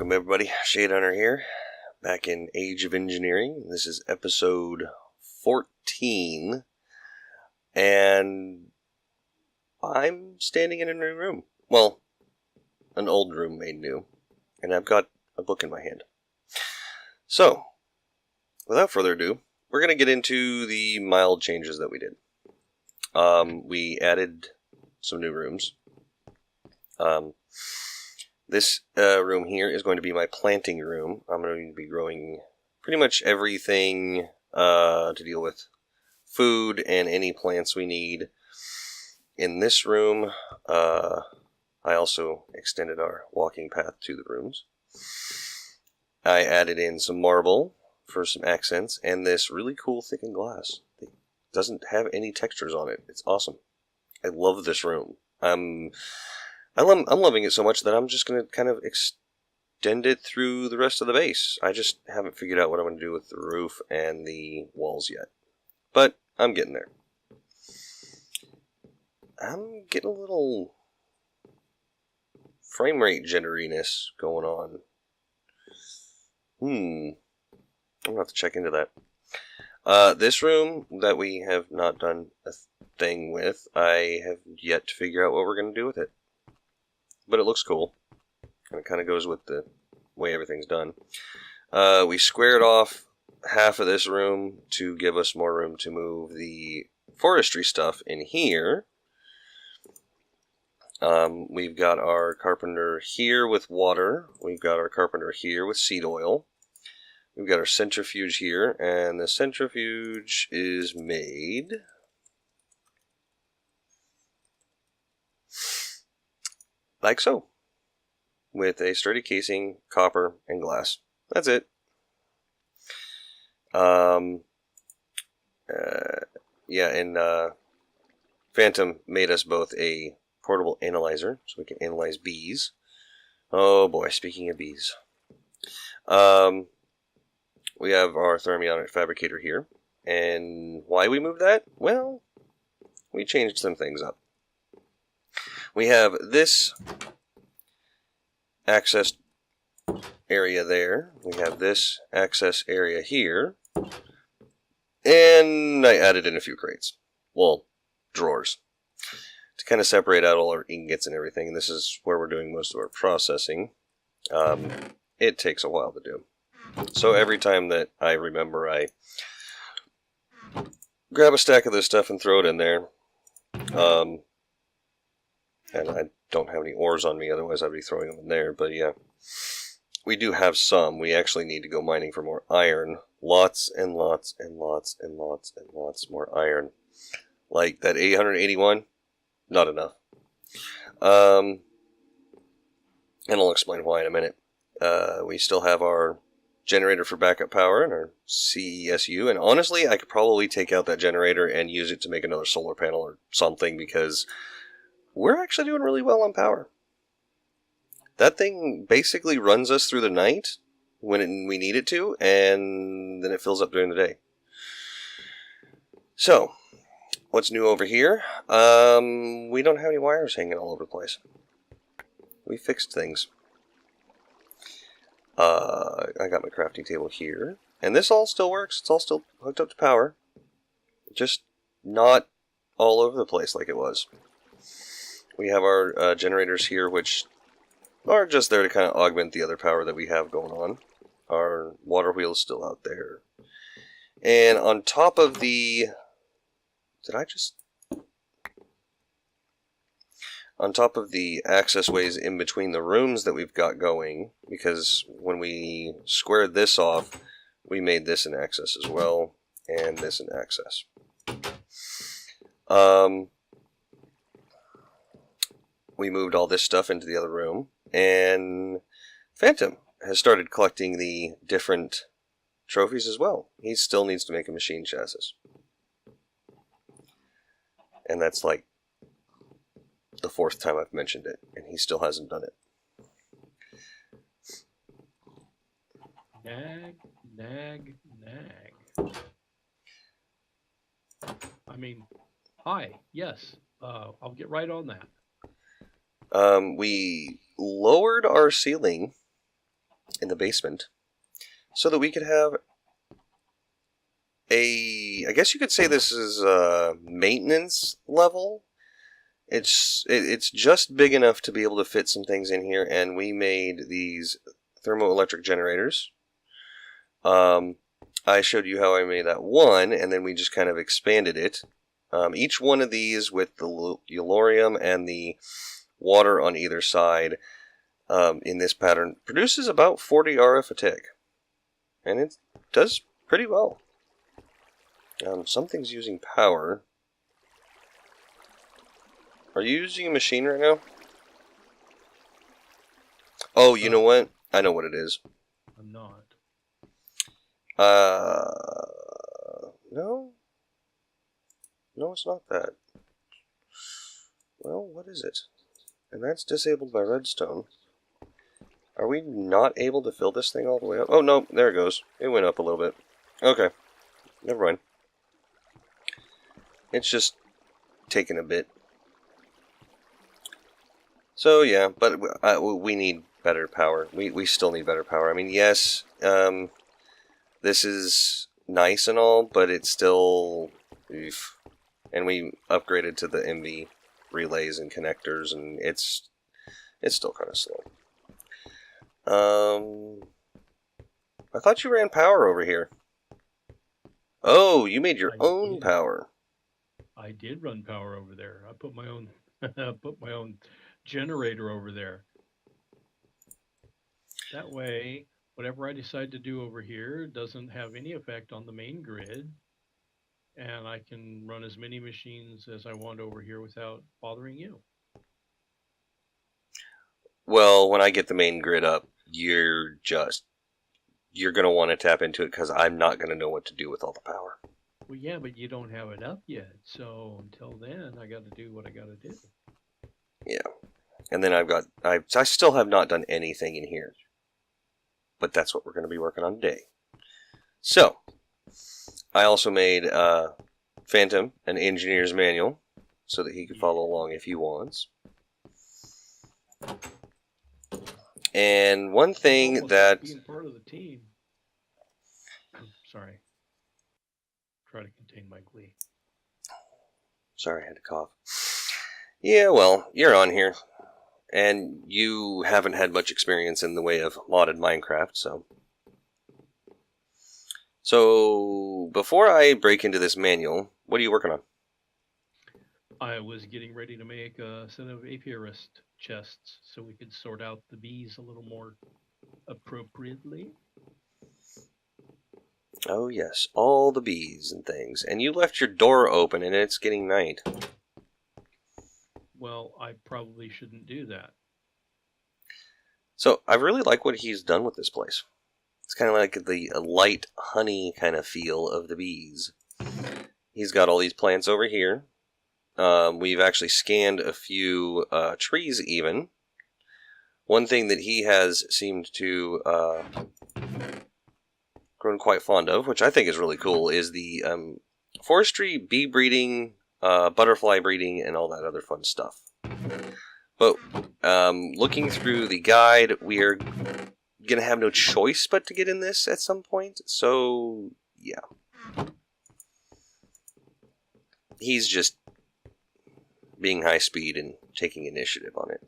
Welcome everybody, Shade Hunter here, back in Age of Engineering. This is episode 14, and I'm standing in a new room. Well, an old room made new, and I've got a book in my hand. So, without further ado, we're going to get into the mild changes that we did. We added some new rooms. This room here is going to be my planting room. I'm going to be growing pretty much everything to deal with food and any plants we need. In this room, I also extended our walking path to the rooms. I added in some marble for some accents and this really cool thickened glass. It doesn't have any textures on it. It's awesome. I love this room. I'm loving it so much that I'm just going to kind of extend it through the rest of the base. I just haven't figured out what I'm going to do with the roof and the walls yet. But I'm getting there. I'm getting a little frame rate jitteriness going on. I'm going to have to check into that. This room that we have not done a thing with, I have yet to figure out what we're going to do with it. But it looks cool, and it kind of goes with the way everything's done. We squared off half of this room to give us more room to move the forestry stuff in here. We've got our carpenter here with water. We've got our carpenter here with seed oil. We've got our centrifuge here, and the centrifuge is made like so, with a sturdy casing, copper, and glass. That's it. Phantom made us both a portable analyzer, so we can analyze bees. Oh boy, speaking of bees. We have our thermionic fabricator here, and why we moved that? Well, we changed some things up. We have this access area there. We have this access area here. And I added in a few crates. Well, drawers. To kind of separate out all our ingots and everything. And this is where we're doing most of our processing. It takes a while to do. So every time that I remember, I grab a stack of this stuff and throw it in there. And I don't have any ores on me, otherwise I'd be throwing them in there. But yeah, we do have some. We actually need to go mining for more iron. Lots and lots and lots and lots and lots more iron. Like that 881, not enough. And I'll explain why in a minute. We still have our generator for backup power and our CESU. And honestly, I could probably take out that generator and use it to make another solar panel or something, because we're actually doing really well on power. That thing basically runs us through the night when we need it to, and then it fills up during the day. So, what's new over here? We don't have any wires hanging all over the place. We fixed things. I got my crafting table here, and this all still works. It's all still hooked up to power. Just not all over the place like it was. We have our generators here, which are just there to kind of augment the other power that we have going on. Our water wheel is still out there. And on top of the... On top of the access ways in between the rooms that we've got going, because when we squared this off, we made this an access as well, and this an access. We moved all this stuff into the other room, and Phantom has started collecting the different trophies as well. He still needs to make a machine chassis. And that's like the 4th time I've mentioned it, and he still hasn't done it. Nag. I mean, hi, yes, I'll get right on that. We lowered our ceiling in the basement so that we could have I guess you could say this is a maintenance level. It's just big enough to be able to fit some things in here, and we made these thermoelectric generators. I showed you how I made that one, and then we just kind of expanded it. Each one of these with the Eulorium and the water on either side in this pattern produces about 40 RF a tick. And it does pretty well. Something's using power. Are you using a machine right now? Oh, you know what? I know what it is. I'm not. No? No, it's not that. Well, what is it? And that's disabled by redstone. Are we not able to fill this thing all the way up? Oh, no, there it goes. It went up a little bit. Okay. Never mind. It's just taking a bit. So, yeah, but we need better power. We still need better power. I mean, yes, this is nice and all, but it's still... Oof. And we upgraded to the MV relays and connectors, and it's still kind of slow. I thought you ran power over here. Oh, you made your own power. I did run power over there. I put my own generator over there. That way, whatever I decide to do over here doesn't have any effect on the main grid, and I can run as many machines as I want over here without bothering you. Well, when I get the main grid up, you're going to want to tap into it because I'm not going to know what to do with all the power. Well, yeah, but you don't have it up yet. So until then, I got to do what I got to do. Yeah. And then I still have not done anything in here. But that's what we're going to be working on today. So, I also made Phantom an engineer's manual so that he could follow along if he wants. And one thing that... Being part of the team. Sorry. Try to contain my glee. Sorry, I had to cough. Yeah, well, you're on here. And you haven't had much experience in the way of modded Minecraft, so... So, before I break into this manual, what are you working on? I was getting ready to make a set of apiarist chests so we could sort out the bees a little more appropriately. Oh yes, all the bees and things. And you left your door open and it's getting night. Well, I probably shouldn't do that. So, I really like what he's done with this place. It's kind of like the light honey kind of feel of the bees. He's got all these plants over here. We've actually scanned a few trees even. One thing that he has seemed to grown quite fond of, which I think is really cool, is the forestry, bee breeding, butterfly breeding, and all that other fun stuff. But looking through the guide, we are going to have no choice but to get in this at some point. So, yeah. He's just being high speed and taking initiative on it.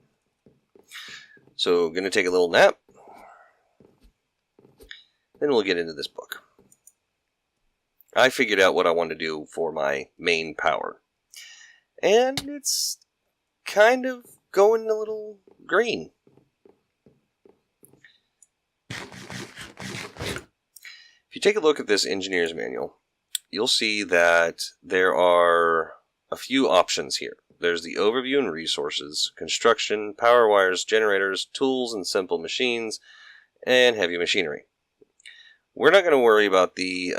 So, going to take a little nap. Then we'll get into this book. I figured out what I want to do for my main power. And it's kind of going a little green. If you take a look at this engineer's manual, you'll see that there are a few options here. There's the overview and resources, construction, power wires, generators, tools and simple machines, and heavy machinery. We're not going to worry about the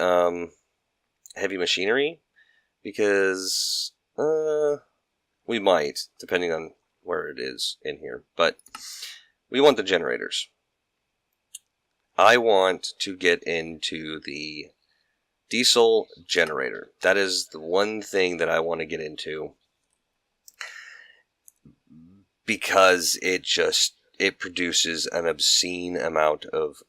heavy machinery because we might, depending on where it is in here. But we want the generators. I want to get into the diesel generator. That is the one thing that I want to get into because it produces an obscene amount of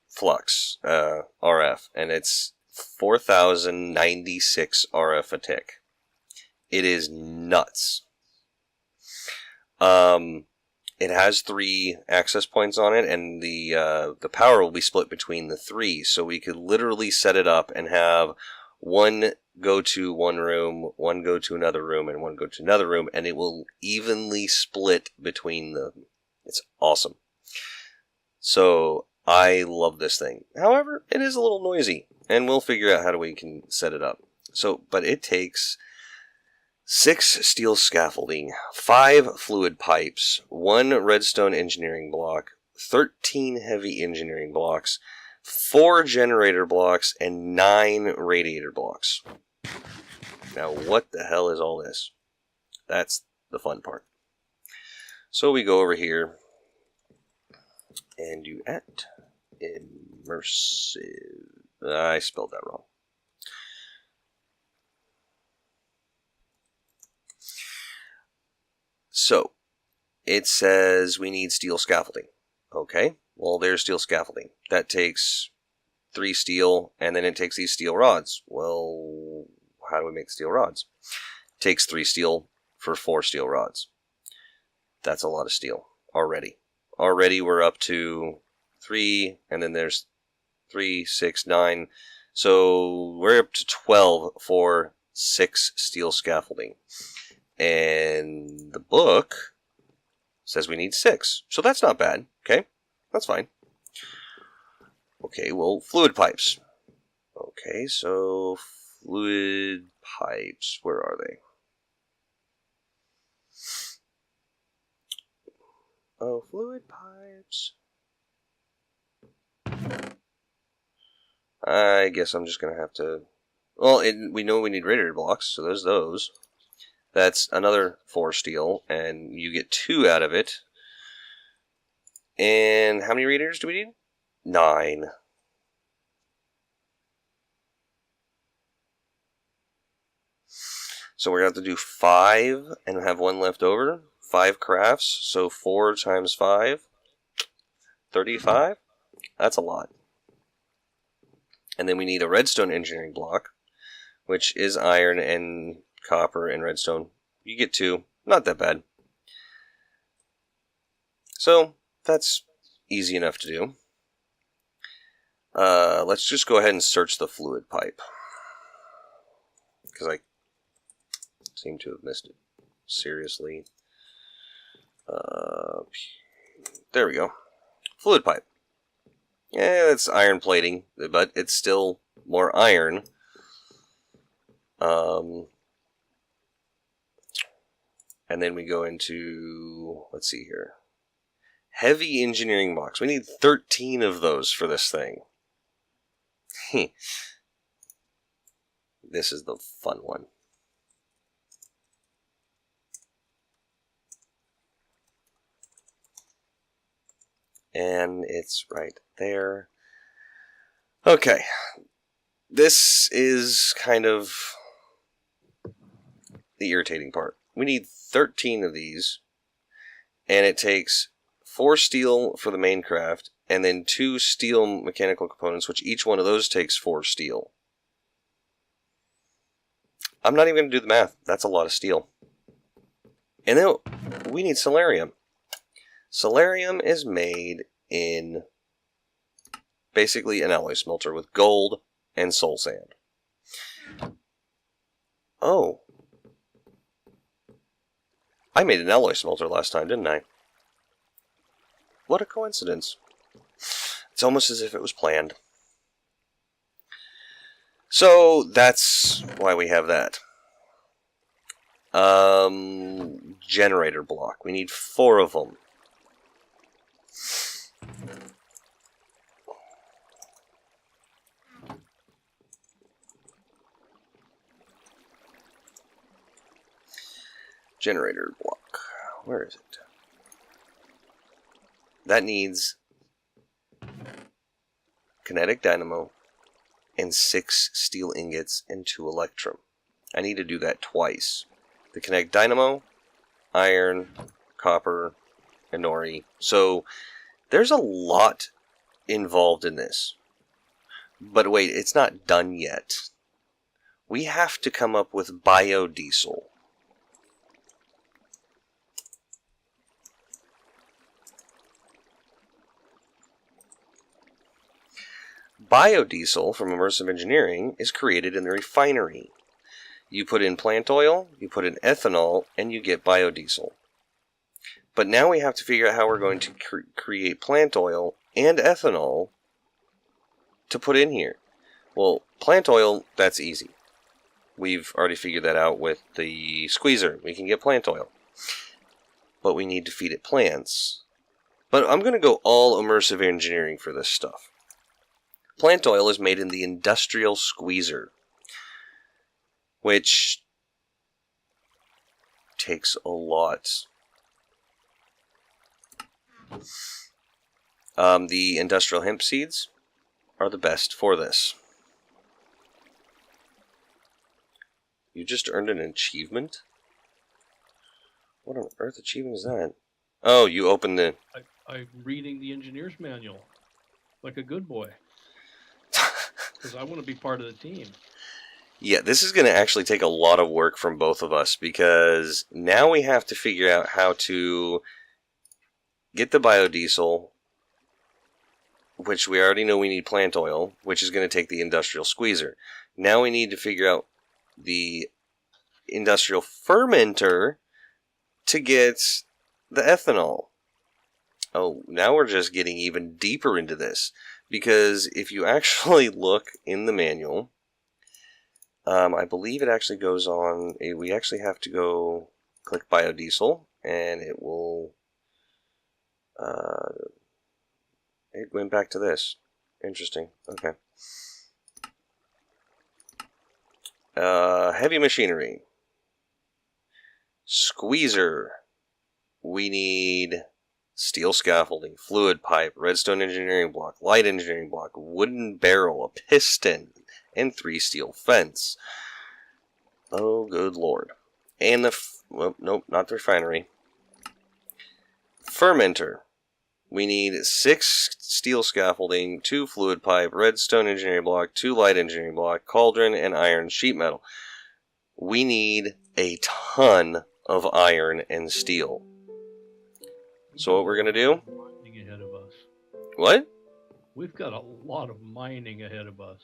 flux, RF, and it's 4,096 RF a tick. It is nuts. It has 3 access points on it, and the power will be split between the 3. So we could literally set it up and have one go to one room, one go to another room, and one go to another room, and it will evenly split between them. It's awesome. So I love this thing. However, it is a little noisy, and we'll figure out how we can set it up. So, but it takes 6 steel scaffolding, 5 fluid pipes, 1 redstone engineering block, 13 heavy engineering blocks, 4 generator blocks, and 9 radiator blocks. Now, what the hell is all this? That's the fun part. So we go over here and do at immersive. I spelled that wrong. So, it says we need steel scaffolding. Okay, well, there's steel scaffolding. That takes 3 steel, and then it takes these steel rods. Well, how do we make steel rods? It takes 3 steel for 4 steel rods. That's a lot of steel already. Already we're up to 3, and then there's 3, 6, 9. So we're up to 12 for 6 steel scaffolding. And the book says we need 6. So that's not bad. Okay, that's fine. Okay, well, fluid pipes. Okay, so fluid pipes. Where are they? Oh, fluid pipes. I guess I'm just going to have to... Well, we know we need radiator blocks, so there's those. That's another 4 steel, and you get 2 out of it. And how many radiators do we need? 9. So we're going to have to do 5 and have 1 left over. 5 crafts, so 4 times 5. 35? That's a lot. And then we need a redstone engineering block, which is iron and copper and redstone. You get 2. Not that bad. So, that's easy enough to do. Let's just go ahead and search the fluid pipe. Because I seem to have missed it. Seriously. There we go. Fluid pipe. Yeah, it's iron plating, but it's still more iron. And then we go into, let's see here. Heavy engineering blocks. We need 13 of those for this thing. This is the fun one. And it's right there. Okay. This is kind of the irritating part. We need 13 of these, and it takes 4 steel for the main craft, and then 2 steel mechanical components, which each one of those takes 4 steel. I'm not even going to do the math. That's a lot of steel. And then we need solarium. Solarium is made in basically an alloy smelter with gold and soul sand. Oh. I made an alloy smelter last time, didn't I? What a coincidence. It's almost as if it was planned. So, that's why we have that. Generator block. We need 4 of them. Generator block. Where is it? That needs kinetic dynamo and 6 steel ingots and 2 electrum. I need to do that twice. The kinetic dynamo, iron, copper, and nori. So there's a lot involved in this. But wait, it's not done yet. We have to come up with biodiesel. Biodiesel from immersive engineering is created in the refinery. You put in plant oil, you put in ethanol, and you get biodiesel. But now we have to figure out how we're going to create plant oil and ethanol to put in here. Well, plant oil, that's easy. We've already figured that out with the squeezer. We can get plant oil. But we need to feed it plants. But I'm going to go all immersive engineering for this stuff. Plant oil is made in the industrial squeezer, which takes a lot. The industrial hemp seeds are the best for this. You just earned an achievement? What on earth achievement is that? Oh, you opened the... I'm reading the engineer's manual like a good boy. Because I want to be part of the team. Yeah, this is going to actually take a lot of work from both of us, because now we have to figure out how to get the biodiesel, which we already know we need plant oil, which is going to take the industrial squeezer. Now we need to figure out the industrial fermenter to get the ethanol. Oh, now we're just getting even deeper into this. Because if you actually look in the manual, I believe it actually goes on, we actually have to go click biodiesel, and it will, it went back to this. Interesting. Okay. Heavy machinery. Squeezer. We need steel scaffolding, fluid pipe, redstone engineering block, light engineering block, wooden barrel, a piston, and 3 steel fence. Oh, good lord. And the... well, nope, not the refinery. Fermenter. We need 6 steel scaffolding, 2 fluid pipe, redstone engineering block, 2 light engineering block, cauldron, and iron sheet metal. We need a ton of iron and steel. So what we're going to do... mining ahead of us. What? We've got a lot of mining ahead of us.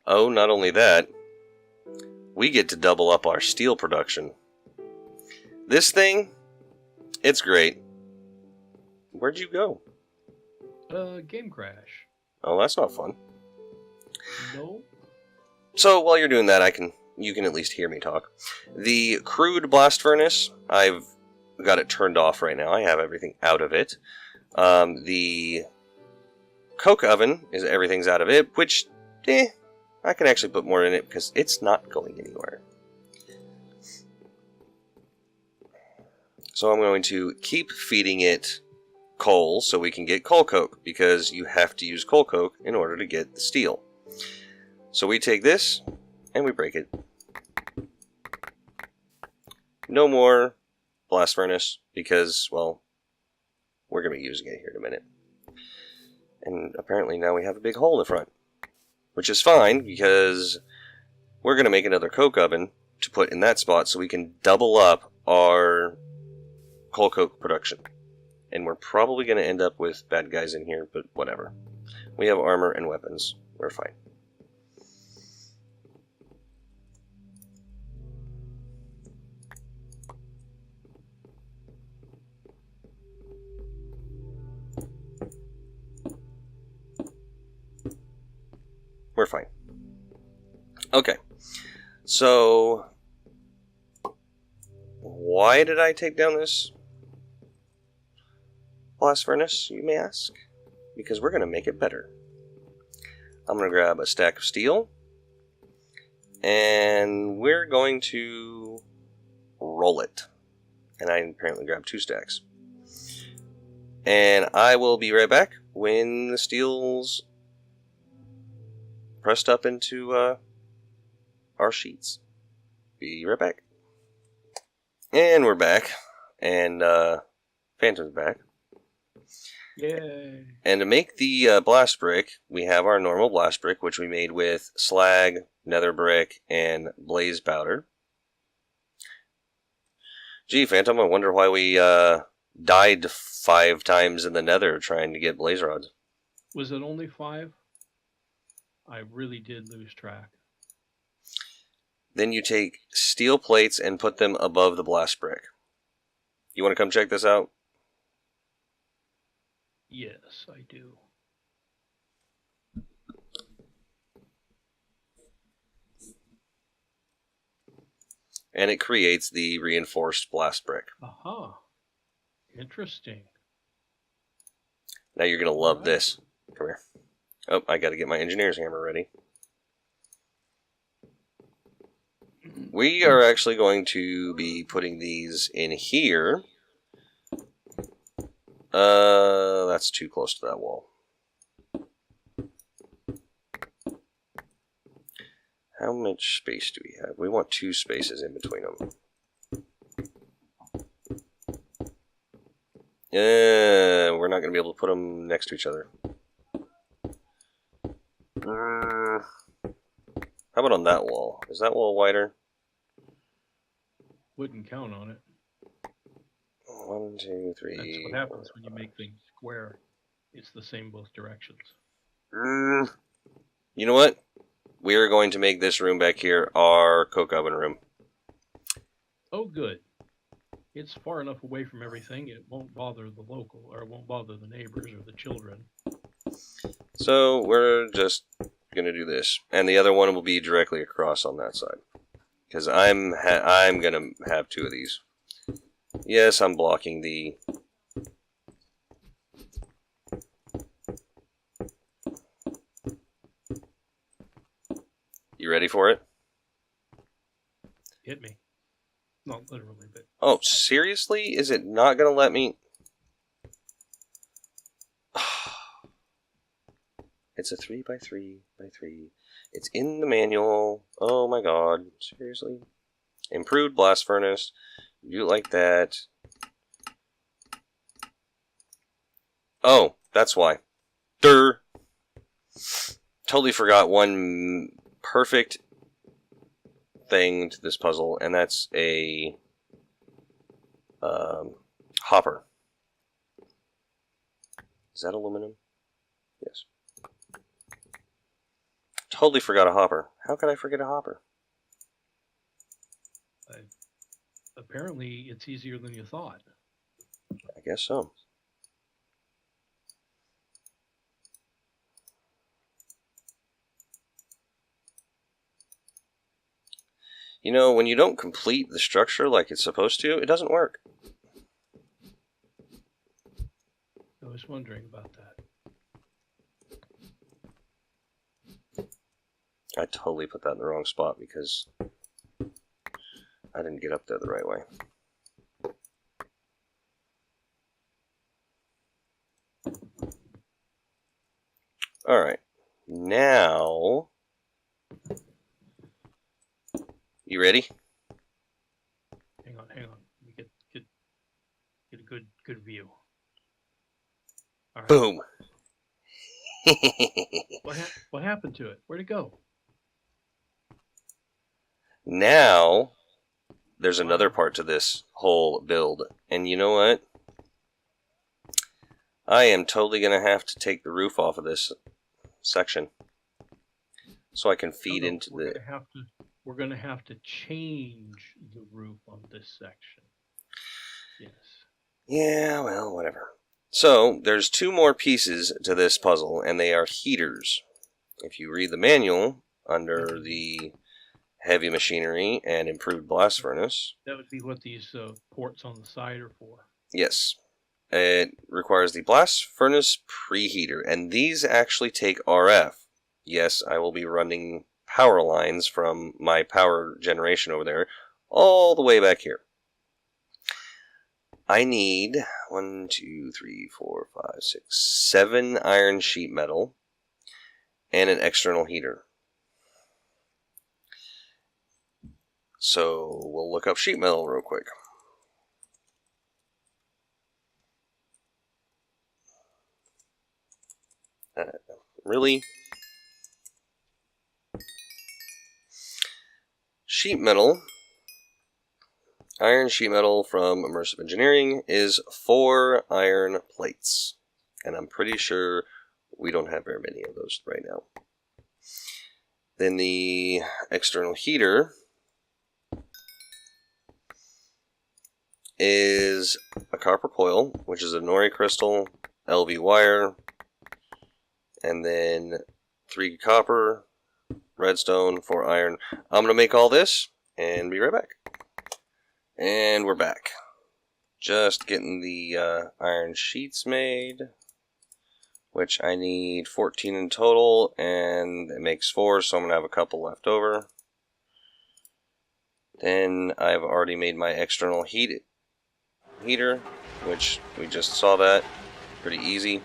Oh, not only that, we get to double up our steel production. This thing, it's great. Where'd you go? Game crash. Oh, that's not fun. No. So while you're doing that, you can at least hear me talk. The crude blast furnace, I've got it turned off right now. I have everything out of it. The coke oven is everything's out of it, which, I can actually put more in it because it's not going anywhere. So I'm going to keep feeding it coal so we can get coal coke, because you have to use coal coke in order to get the steel. So we take this and we break it. No more blast furnace, because, well, we're going to be using it here in a minute. And apparently now we have a big hole in the front, which is fine, because we're going to make another coke oven to put in that spot so we can double up our coal coke production. And we're probably going to end up with bad guys in here, but whatever. We have armor and weapons. We're fine. We're fine. Okay. So, why did I take down this blast furnace, you may ask? Because we're going to make it better. I'm going to grab a stack of steel, and we're going to roll it. And I apparently grabbed 2 stacks. And I will be right back when the steel's pressed up into our sheets. Be right back. And we're back. And Phantom's back. Yay! And to make the blast brick, we have our normal blast brick, which we made with slag, nether brick, and blaze powder. Gee, Phantom, I wonder why we died 5 times in the nether trying to get blaze rods. Was it only 5? I really did lose track. Then you take steel plates and put them above the blast brick. You want to come check this out? Yes, I do. And it creates the reinforced blast brick. Aha. Interesting. Now you're going to love Right. this. Come here. Oh, I got to get my engineer's hammer ready. We are actually going to be putting these in here. That's too close to that wall. How much space do we have? We want 2 spaces in between them. We're not going to be able to put them next to each other. How about on that wall? Is that wall wider? Wouldn't count on it. 1, 2, 3. That's what happens when you make things square. It's the same both directions. You know what? We are going to make this room back here our coke oven room. Oh, good. It's far enough away from everything, it won't bother the local, or it won't bother the neighbors or the children. So we're just going to do this. And the other one will be directly across on that side. Because I'm going to have 2 of these. Yes, I'm blocking the... You ready for it? Hit me. Not literally, but... Oh, seriously? Is it not going to let me... It's a 3x3x3. It's in the manual. Oh my god. Seriously? Improved blast furnace. You do it like that. Oh, that's why. Durr. Totally forgot one perfect thing to this puzzle, and that's a hopper. Is that aluminum? Yes. Totally forgot a hopper. How could I forget a hopper? Apparently, it's easier than you thought. I guess so. You know, when you don't complete the structure like it's supposed to, it doesn't work. I was wondering about that. I totally put that in the wrong spot because I didn't get up there the right way. Alright. Now... You ready? Hang on. Let me get a good view. All right. Boom! What happened to it? Where'd it go? Now, there's another part to this whole build. And you know what? I am totally going to have to take the roof off of this section. So I can feed into the... We're going to have to change the roof on this section. Yes. Yeah, well, whatever. So, there's 2 more pieces to this puzzle, and they are heaters. If you read the manual, under the heavy machinery and improved blast furnace... That would be what these ports on the side are for. Yes. It requires the blast furnace preheater, and these actually take RF. Yes, I will be running power lines from my power generation over there all the way back here. I need 1, 2, 3, 4, 5, 6, 7 iron sheet metal and an external heater. So we'll look up sheet metal real quick. Really? Sheet metal. Iron sheet metal from Immersive Engineering is 4 iron plates. And I'm pretty sure we don't have very many of those right now. Then the external heater is a copper coil, which is a nori crystal, LV wire, and then 3 copper, redstone, 4 iron. I'm going to make all this and be right back. And we're back. Just getting the iron sheets made, which I need 14 in total, and it makes 4, so I'm going to have a couple left over. Then I've already made my external heater, which we just saw that. Pretty easy.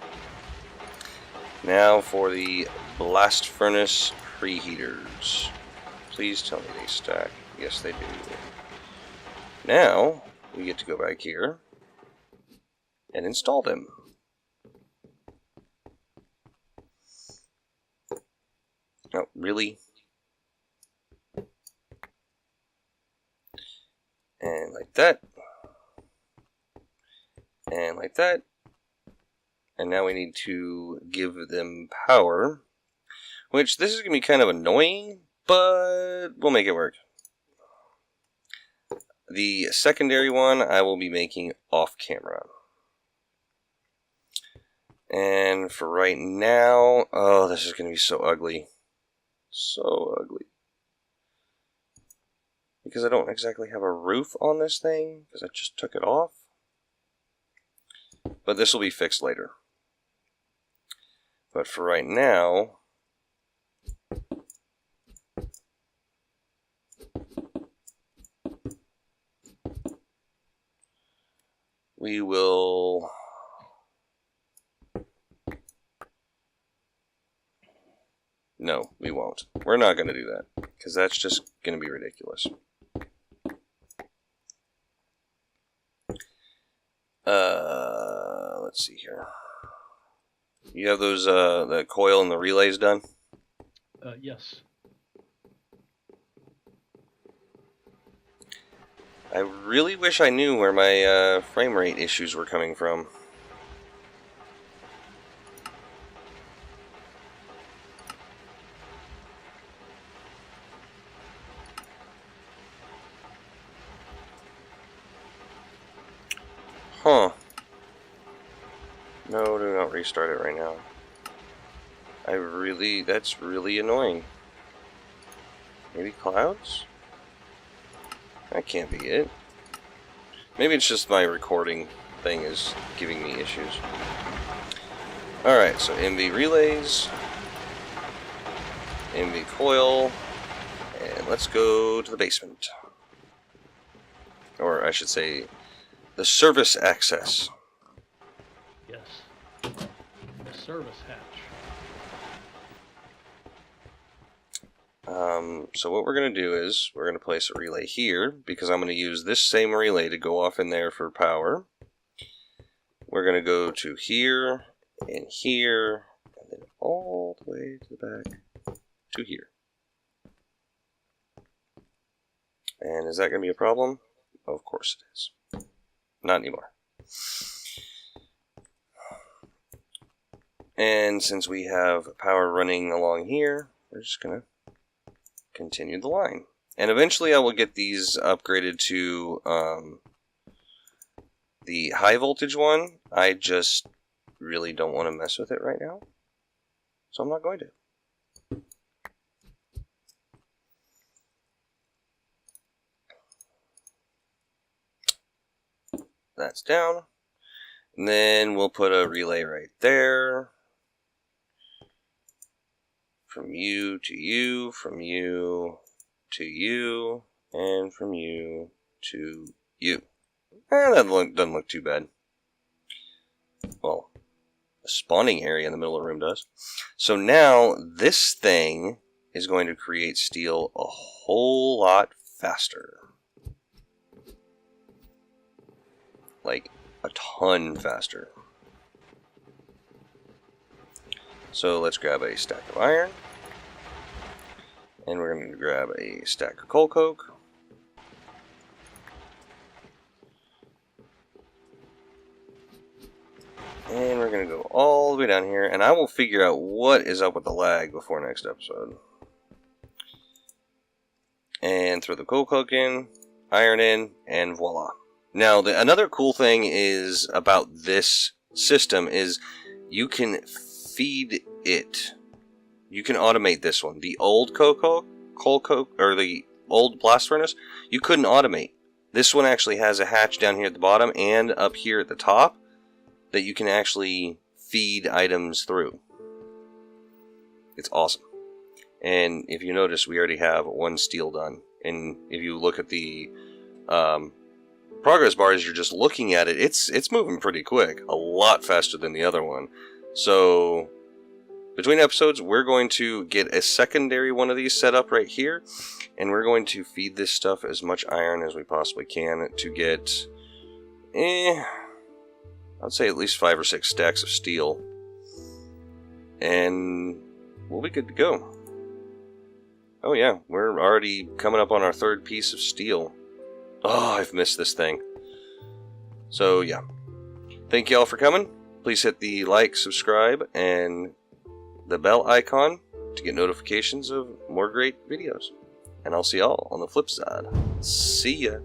Now for the blast furnace preheaters. Please tell me they stack. Yes, they do. Now we get to go back here and install them. Oh, really? And like that. And like that. And now we need to give them power. Which, this is going to be kind of annoying, but we'll make it work. The secondary one I will be making off camera. And for right now, oh, this is going to be so ugly. So ugly. Because I don't exactly have a roof on this thing, because I just took it off. But this will be fixed later. But for right now, we will no, we won't. We're not going to do that, because that's just going to be ridiculous. Let's see here. You have those, the coil and the relays done? Yes. I really wish I knew where my frame rate issues were coming from. Huh. No, do not restart it right now. That's really annoying. Maybe clouds? That can't be it. Maybe it's just my recording thing is giving me issues. Alright, so MV relays, MV coil, and let's go to the basement. Or I should say, the service access. Yes. The service hatch. So what we're going to do is, we're going to place a relay here, because I'm going to use this same relay to go off in there for power. We're going to go to here, and here, and then all the way to the back to here. And is that going to be a problem? Of course it is. Not anymore. And since we have power running along here, we're just going to continue the line. And eventually I will get these upgraded to the high voltage one. I just really don't want to mess with it right now, so I'm not going to. That's down. And then we'll put a relay right there. From you to you, from you to you, and from you to you. That doesn't look too bad. Well, the spawning area in the middle of the room does. So now this thing is going to create steel a whole lot faster. Like a ton faster. So let's grab a stack of iron. And we're going to grab a stack of coal coke. And we're going to go all the way down here. And I will figure out what is up with the lag before next episode. And throw the coal coke in, iron in, and voila. Now, another cool thing is about this system is you can feed it. You can automate this one. The old coal coke, or the old blast furnace, you couldn't automate. This one actually has a hatch down here at the bottom and up here at the top that you can actually feed items through. It's awesome. And if you notice, we already have one steel done. And if you look at the progress bar as you're just looking at it, it's moving pretty quick. A lot faster than the other one. So between episodes, we're going to get a secondary one of these set up right here, and we're going to feed this stuff as much iron as we possibly can to get, I'd say at least 5 or 6 stacks of steel, and we'll be good to go. Oh yeah, we're already coming up on our 3rd piece of steel. Oh, I've missed this thing. So yeah, thank you all for coming. Please hit the like, subscribe, and the bell icon to get notifications of more great videos. And I'll see y'all on the flip side. See ya.